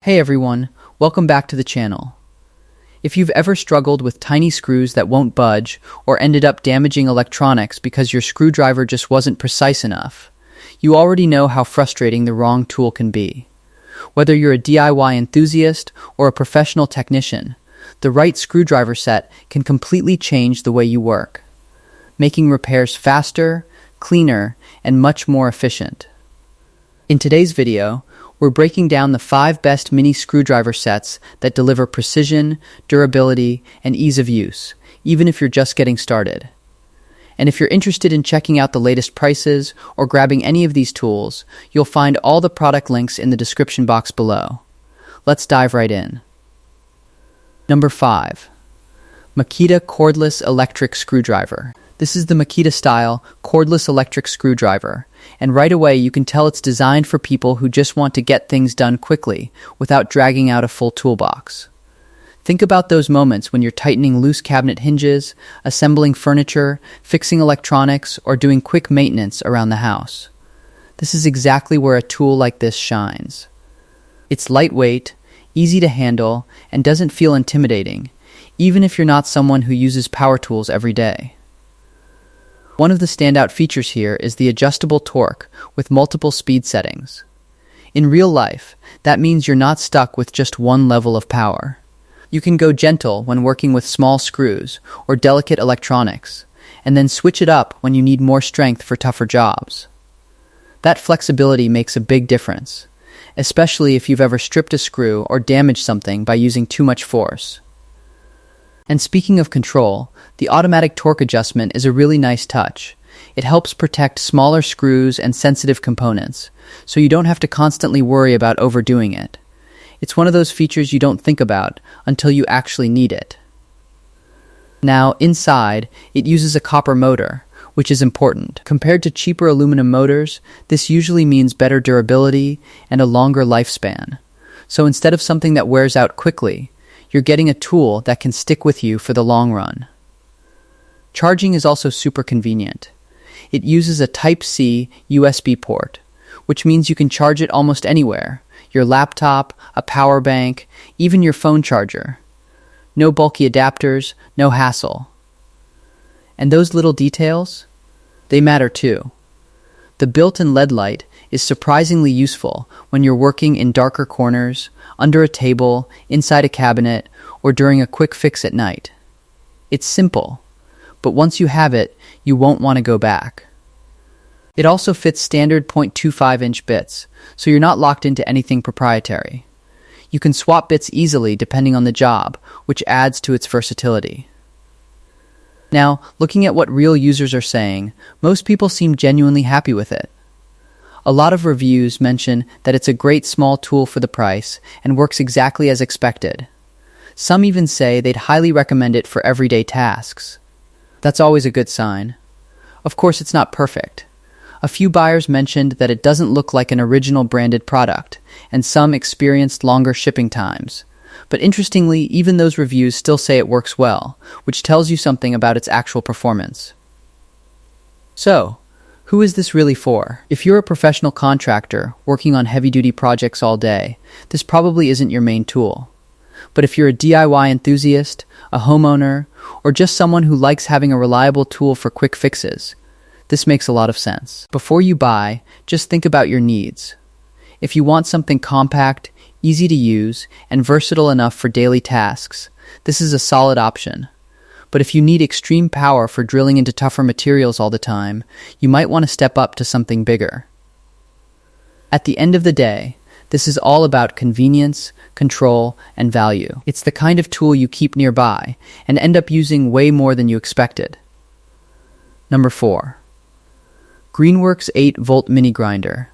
Hey everyone, welcome back to the channel. If you've ever struggled with tiny screws that won't budge or ended up damaging electronics because your screwdriver just wasn't precise enough, you already know how frustrating the wrong tool can be. Whether you're a DIY enthusiast or a professional technician, the right screwdriver set can completely change the way you work, making repairs faster, cleaner, and much more efficient. In today's video, we're breaking down the 5 best mini screwdriver sets that deliver precision, durability, and ease of use, even if you're just getting started. And if you're interested in checking out the latest prices or grabbing any of these tools, you'll find all the product links in the description box below. Let's dive right in. Number 5. Makita Cordless Electric Screwdriver. This is the Makita style cordless electric screwdriver, and right away you can tell it's designed for people who just want to get things done quickly without dragging out a full toolbox. Think about those moments when you're tightening loose cabinet hinges, assembling furniture, fixing electronics, or doing quick maintenance around the house. This is exactly where a tool like this shines. It's lightweight, easy to handle, and doesn't feel intimidating, even if you're not someone who uses power tools every day. One of the standout features here is the adjustable torque with multiple speed settings. In real life, that means you're not stuck with just one level of power. You can go gentle when working with small screws or delicate electronics, and then switch it up when you need more strength for tougher jobs. That flexibility makes a big difference, especially if you've ever stripped a screw or damaged something by using too much force. And speaking of control, the automatic torque adjustment is a really nice touch. It helps protect smaller screws and sensitive components, so you don't have to constantly worry about overdoing it. It's one of those features you don't think about until you actually need it. Now, inside, it uses a copper motor, which is important. Compared to cheaper aluminum motors, this usually means better durability and a longer lifespan. So instead of something that wears out quickly, you're getting a tool that can stick with you for the long run. Charging is also super convenient. It uses a Type-C USB port, which means you can charge it almost anywhere: your laptop, a power bank, even your phone charger. No bulky adapters, no hassle. And those little details? They matter too. The built-in LED light is surprisingly useful when you're working in darker corners, under a table, inside a cabinet, or during a quick fix at night. It's simple, but once you have it, you won't want to go back. It also fits standard 0.25-inch bits, so you're not locked into anything proprietary. You can swap bits easily depending on the job, which adds to its versatility. Now, looking at what real users are saying, most people seem genuinely happy with it. A lot of reviews mention that it's a great small tool for the price and works exactly as expected. Some even say they'd highly recommend it for everyday tasks. That's always a good sign. Of course, it's not perfect. A few buyers mentioned that it doesn't look like an original branded product, and some experienced longer shipping times. But interestingly, even those reviews still say it works well, which tells you something about its actual performance. So, who is this really for? If you're a professional contractor working on heavy-duty projects all day, this probably isn't your main tool. But if you're a DIY enthusiast, a homeowner, or just someone who likes having a reliable tool for quick fixes, this makes a lot of sense. Before you buy, just think about your needs. If you want something compact, easy to use, and versatile enough for daily tasks, this is a solid option. But if you need extreme power for drilling into tougher materials all the time, you might want to step up to something bigger. At the end of the day, this is all about convenience, control, and value. It's the kind of tool you keep nearby and end up using way more than you expected. Number 4. Greenworks 8-volt mini grinder.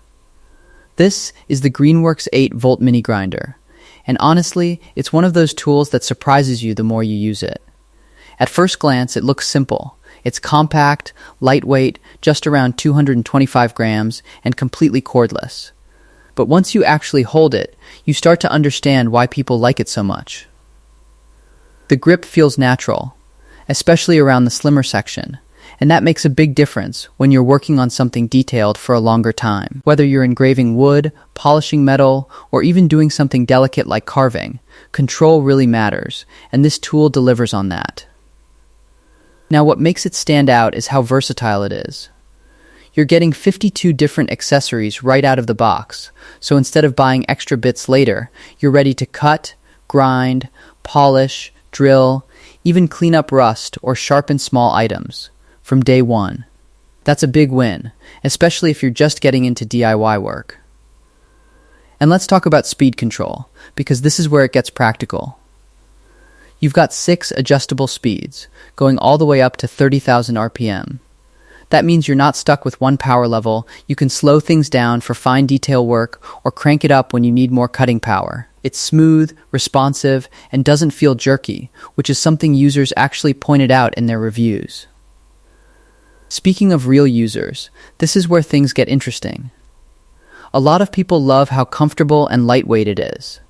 This is the Greenworks 8-volt mini grinder, and honestly, it's one of those tools that surprises you the more you use it. At first glance, it looks simple. It's compact, lightweight, just around 225 grams, and completely cordless. But once you actually hold it, you start to understand why people like it so much. The grip feels natural, especially around the slimmer section, And that makes a big difference when you're working on something detailed for a longer time. Whether you're engraving wood, polishing metal, or even doing something delicate like carving, control really matters, and this tool delivers on that. Now, what makes it stand out is how versatile it is. You're getting 52 different accessories right out of the box, so instead of buying extra bits later, you're ready to cut, grind, polish, drill, even clean up rust or sharpen small items from day one. That's a big win, especially if you're just getting into DIY work. And let's talk about speed control, because this is where it gets practical. You've got 6 adjustable speeds, going all the way up to 30,000 RPM. That means you're not stuck with one power level. You can slow things down for fine detail work or crank it up when you need more cutting power. It's smooth, responsive, and doesn't feel jerky, which is something users actually pointed out in their reviews. Speaking of real users, this is where things get interesting. A lot of people love how comfortable and lightweight it is.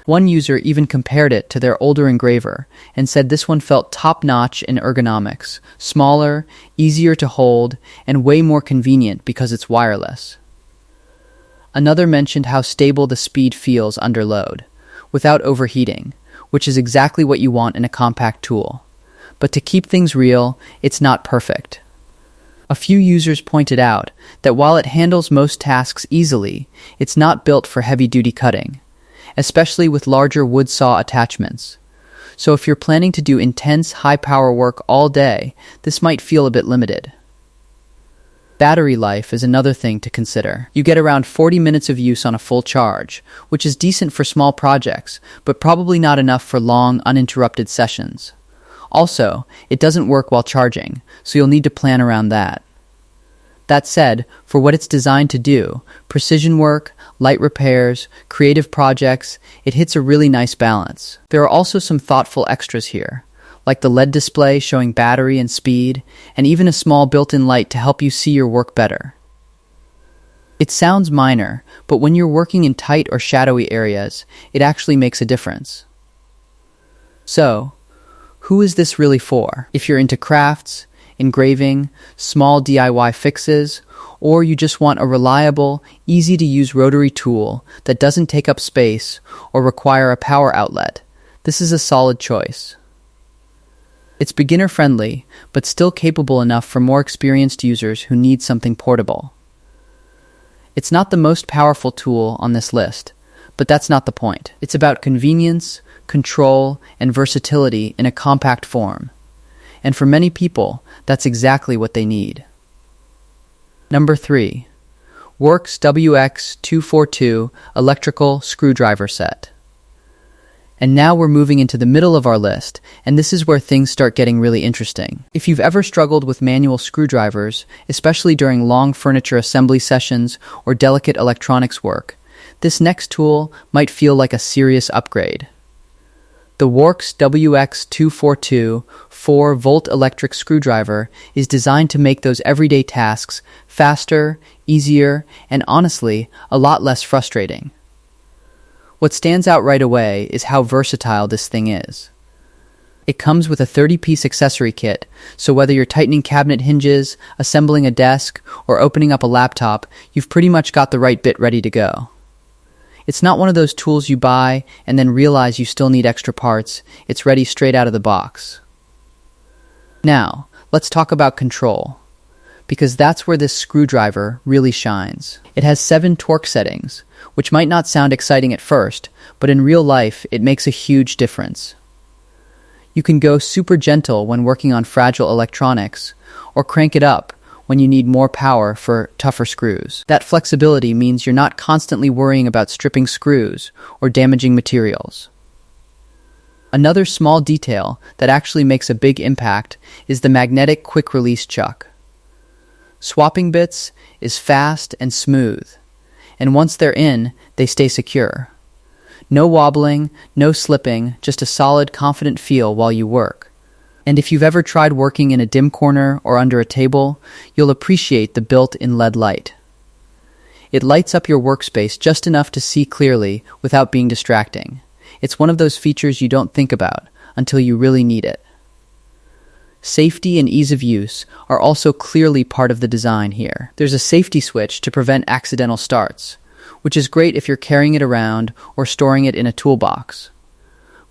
One user even compared it to their older engraver and said this one felt top-notch in ergonomics, smaller, easier to hold, and way more convenient because it's wireless. Another mentioned how stable the speed feels under load, without overheating, which is exactly what you want in a compact tool. But to keep things real, it's not perfect. A few users pointed out that while it handles most tasks easily, it's not built for heavy-duty cutting, especially with larger wood saw attachments. So if you're planning to do intense, high-power work all day, this might feel a bit limited. Battery life is another thing to consider. You get around 40 minutes of use on a full charge, which is decent for small projects, but probably not enough for long, uninterrupted sessions. Also, it doesn't work while charging, so you'll need to plan around that. That said, for what it's designed to do, precision work, light repairs, creative projects, it hits a really nice balance. There are also some thoughtful extras here, like the LED display showing battery and speed, and even a small built-in light to help you see your work better. It sounds minor, but when you're working in tight or shadowy areas, it actually makes a difference. So, who is this really for? If you're into crafts, engraving, small DIY fixes, or you just want a reliable, easy-to-use rotary tool that doesn't take up space or require a power outlet, this is a solid choice. It's beginner-friendly, but still capable enough for more experienced users who need something portable. It's not the most powerful tool on this list, but that's not the point. It's about convenience, control, and versatility in a compact form. And for many people, that's exactly what they need. Number 3. WORX WX242 Electrical Screwdriver Set. And now we're moving into the middle of our list, and this is where things start getting really interesting. If you've ever struggled with manual screwdrivers, especially during long furniture assembly sessions or delicate electronics work, this next tool might feel like a serious upgrade. The WORX WX242 4-volt electric screwdriver is designed to make those everyday tasks faster, easier, and honestly, a lot less frustrating. What stands out right away is how versatile this thing is. It comes with a 30-piece accessory kit, so whether you're tightening cabinet hinges, assembling a desk, or opening up a laptop, you've pretty much got the right bit ready to go. It's not one of those tools you buy and then realize you still need extra parts. It's ready straight out of the box. Now, let's talk about control, because that's where this screwdriver really shines. It has 7 torque settings, which might not sound exciting at first, but in real life, it makes a huge difference. You can go super gentle when working on fragile electronics, or crank it up when you need more power for tougher screws. That flexibility means you're not constantly worrying about stripping screws or damaging materials. Another small detail that actually makes a big impact is the magnetic quick-release chuck. Swapping bits is fast and smooth, and once they're in, they stay secure. No wobbling, no slipping, just a solid, confident feel while you work. And if you've ever tried working in a dim corner or under a table, you'll appreciate the built-in LED light. It lights up your workspace just enough to see clearly without being distracting. It's one of those features you don't think about until you really need it. Safety and ease of use are also clearly part of the design here. There's a safety switch to prevent accidental starts, which is great if you're carrying it around or storing it in a toolbox.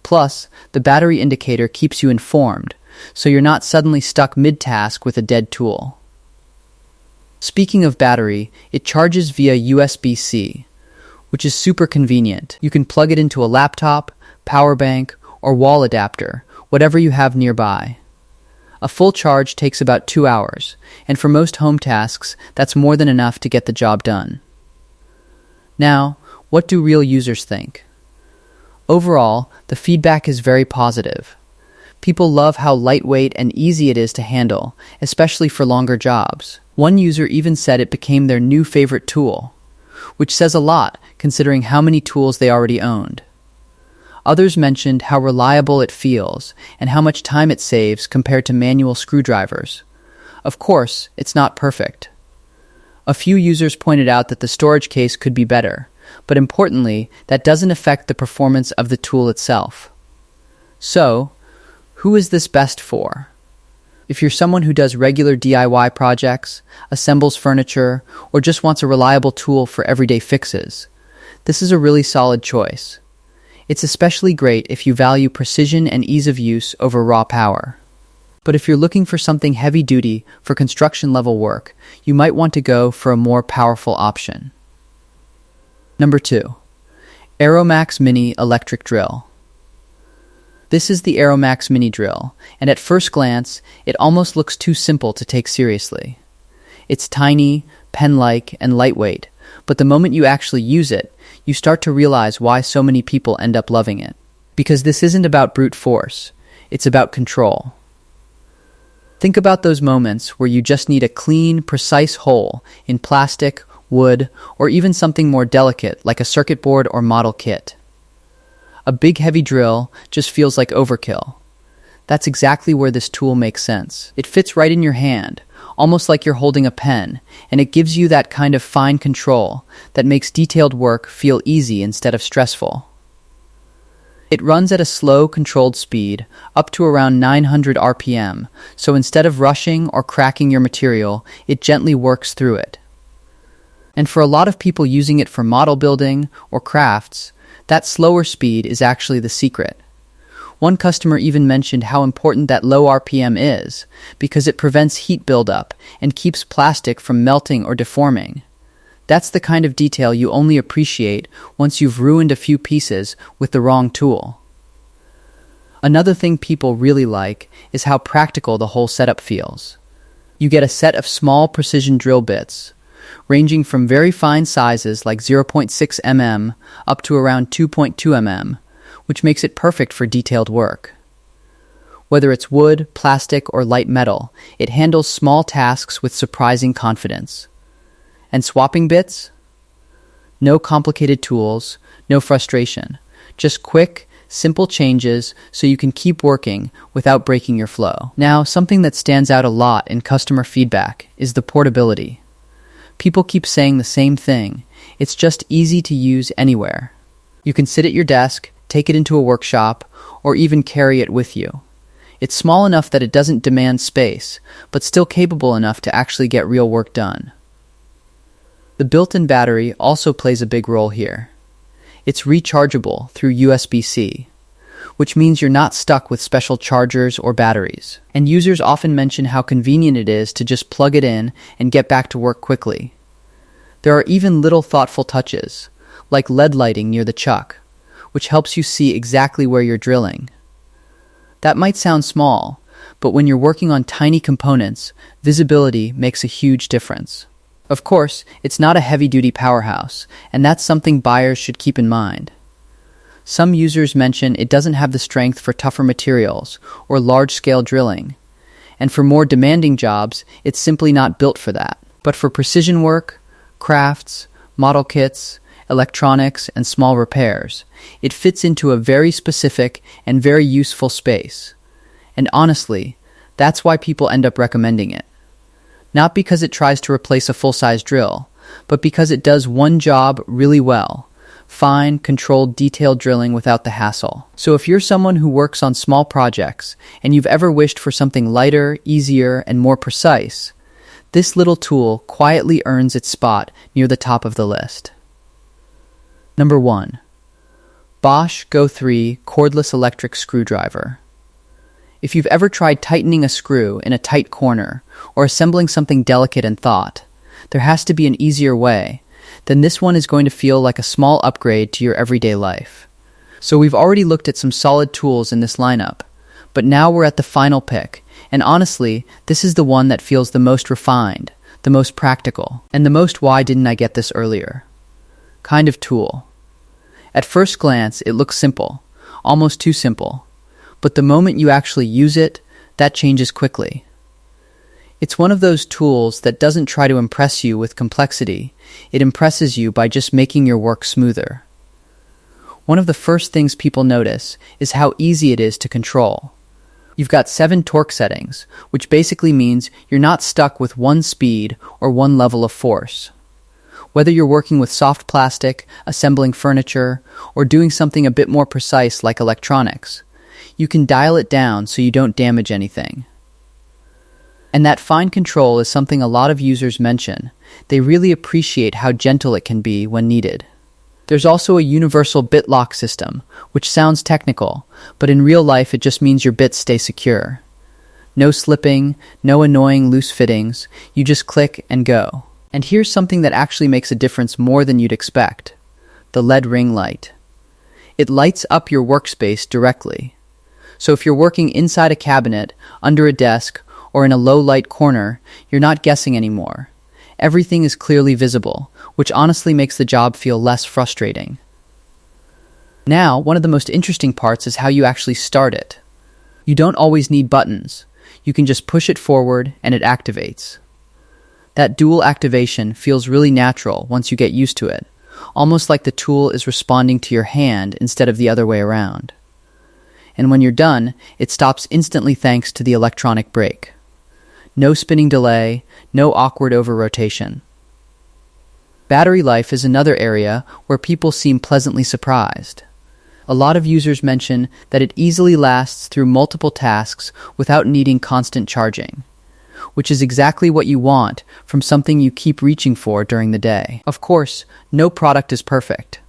Plus, the battery indicator keeps you informed, so you're not suddenly stuck mid-task with a dead tool. Speaking of battery, it charges via USB-C, which is super convenient. You can plug it into a laptop, power bank, or wall adapter, whatever you have nearby. A full charge takes about 2 hours, and for most home tasks, that's more than enough to get the job done. Now, what do real users think? Overall, the feedback is very positive. People love how lightweight and easy it is to handle, especially for longer jobs. One user even said it became their new favorite tool, which says a lot considering how many tools they already owned. Others mentioned how reliable it feels and how much time it saves compared to manual screwdrivers. Of course, it's not perfect. A few users pointed out that the storage case could be better, but importantly, that doesn't affect the performance of the tool itself. So, who is this best for? If you're someone who does regular DIY projects, assembles furniture, or just wants a reliable tool for everyday fixes, this is a really solid choice. It's especially great if you value precision and ease of use over raw power. But if you're looking for something heavy-duty for construction-level work, you might want to go for a more powerful option. Number 2. ARROWMAX Mini Electric Drill. This is the ARROWMAX Mini Drill, and at first glance, it almost looks too simple to take seriously. It's tiny, pen-like, and lightweight, but the moment you actually use it, you start to realize why so many people end up loving it. Because this isn't about brute force, it's about control. Think about those moments where you just need a clean, precise hole in plastic, wood, or even something more delicate like a circuit board or model kit. A big heavy drill just feels like overkill. That's exactly where this tool makes sense. It fits right in your hand, almost like you're holding a pen, and it gives you that kind of fine control that makes detailed work feel easy instead of stressful. It runs at a slow, controlled speed, up to around 900 RPM, so instead of rushing or cracking your material, it gently works through it. And for a lot of people using it for model building or crafts, that slower speed is actually the secret. One customer even mentioned how important that low RPM is, because it prevents heat buildup and keeps plastic from melting or deforming. That's the kind of detail you only appreciate once you've ruined a few pieces with the wrong tool. Another thing people really like is how practical the whole setup feels. You get a set of small precision drill bits, ranging from very fine sizes like 0.6 mm up to around 2.2 mm, which makes it perfect for detailed work. Whether it's wood, plastic, or light metal, it handles small tasks with surprising confidence. And swapping bits? No complicated tools, no frustration. Just quick, simple changes so you can keep working without breaking your flow. Now, something that stands out a lot in customer feedback is the portability. People keep saying the same thing. It's just easy to use anywhere. You can sit at your desk, take it into a workshop, or even carry it with you. It's small enough that it doesn't demand space, but still capable enough to actually get real work done. The built-in battery also plays a big role here. It's rechargeable through USB-C, which means you're not stuck with special chargers or batteries. And users often mention how convenient it is to just plug it in and get back to work quickly. There are even little thoughtful touches, like LED lighting near the chuck, which helps you see exactly where you're drilling. That might sound small, but when you're working on tiny components, visibility makes a huge difference. Of course, it's not a heavy-duty powerhouse, and that's something buyers should keep in mind. Some users mention it doesn't have the strength for tougher materials or large-scale drilling, and for more demanding jobs, it's simply not built for that. But for precision work, crafts, model kits, electronics, and small repairs, it fits into a very specific and very useful space. And honestly, that's why people end up recommending it. Not because it tries to replace a full-size drill, but because it does one job really well, fine, controlled, detailed drilling without the hassle. So if you're someone who works on small projects and you've ever wished for something lighter, easier, and more precise, this little tool quietly earns its spot near the top of the list. Number 1. Bosch Go 3 Cordless Electric Screwdriver. If you've ever tried tightening a screw in a tight corner or assembling something delicate and thought, there has to be an easier way, then this one is going to feel like a small upgrade to your everyday life. So we've already looked at some solid tools in this lineup, but now we're at the final pick, and honestly, this is the one that feels the most refined, the most practical, and the most why didn't I get this earlier kind of tool. At first glance, it looks simple, almost too simple, but the moment you actually use it, that changes quickly. It's one of those tools that doesn't try to impress you with complexity, it impresses you by just making your work smoother. One of the first things people notice is how easy it is to control. You've got 7 torque settings, which basically means you're not stuck with one speed or one level of force. Whether you're working with soft plastic, assembling furniture, or doing something a bit more precise like electronics, you can dial it down so you don't damage anything. And that fine control is something a lot of users mention. They really appreciate how gentle it can be when needed. There's also a universal bit lock system, which sounds technical, but in real life it just means your bits stay secure. No slipping, no annoying loose fittings, you just click and go. And here's something that actually makes a difference more than you'd expect: the LED ring light. It lights up your workspace directly. So if you're working inside a cabinet, under a desk, or in a low-light corner, you're not guessing anymore. Everything is clearly visible, which honestly makes the job feel less frustrating. Now, one of the most interesting parts is how you actually start it. You don't always need buttons. You can just push it forward and it activates. That dual activation feels really natural once you get used to it, almost like the tool is responding to your hand instead of the other way around. And when you're done, it stops instantly thanks to the electronic brake. No spinning delay, no awkward over-rotation. Battery life is another area where people seem pleasantly surprised. A lot of users mention that it easily lasts through multiple tasks without needing constant charging, which is exactly what you want from something you keep reaching for during the day. Of course, no product is perfect.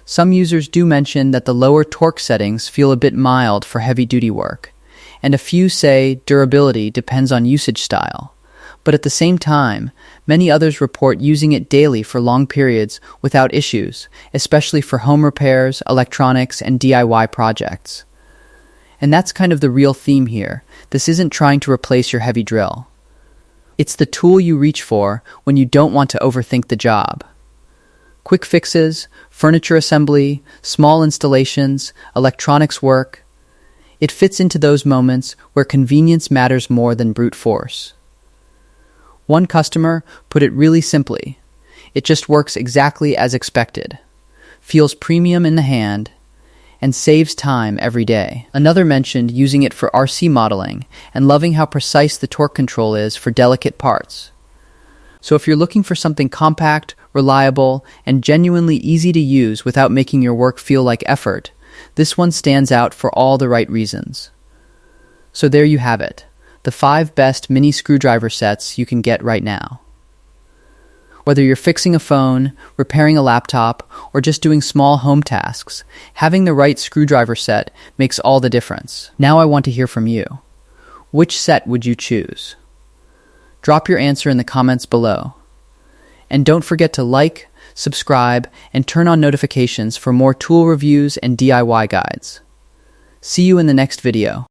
Some users do mention that the lower torque settings feel a bit mild for heavy-duty work, and a few say durability depends on usage style. But at the same time, many others report using it daily for long periods without issues, especially for home repairs, electronics, and DIY projects. And that's kind of the real theme here. This isn't trying to replace your heavy drill. It's the tool you reach for when you don't want to overthink the job. Quick fixes, furniture assembly, small installations, electronics work. It fits into those moments where convenience matters more than brute force. One customer put it really simply: it just works exactly as expected, feels premium in the hand, and saves time every day. Another mentioned using it for RC modeling and loving how precise the torque control is for delicate parts. So if you're looking for something compact, reliable, and genuinely easy to use without making your work feel like effort, this one stands out for all the right reasons. So there you have it, the 5 best mini screwdriver sets you can get right now. Whether you're fixing a phone, repairing a laptop, or just doing small home tasks, having the right screwdriver set makes all the difference. Now I want to hear from you. Which set would you choose? Drop your answer in the comments below. And don't forget to like, subscribe, and turn on notifications for more tool reviews and DIY guides. See you in the next video.